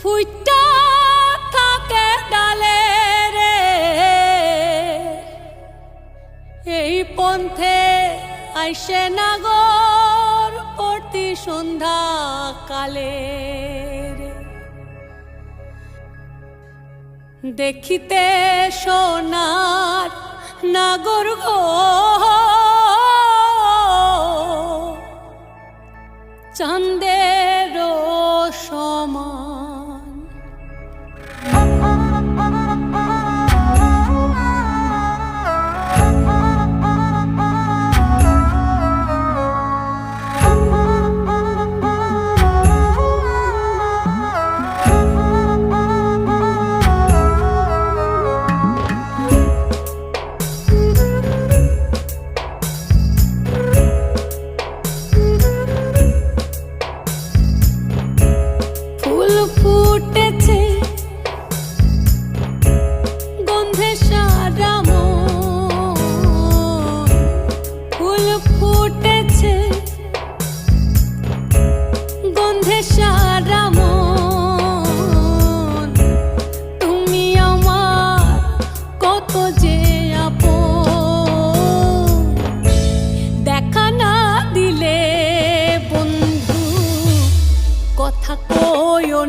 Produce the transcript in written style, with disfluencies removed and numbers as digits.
ফুইটা থাকে ডালে রে এই পন্থে আইসে নাগর প্রতি সন্ধ্যা কালে দেখিতে সোনার নাগর গো চাঁদের সমান ফুটেছে গন্ধে সারা মন ফুল ফুটেছে গন্ধে সারা মন তুমি আমার কত যে আপন দেখা না দিলে বন্ধু কথা কইও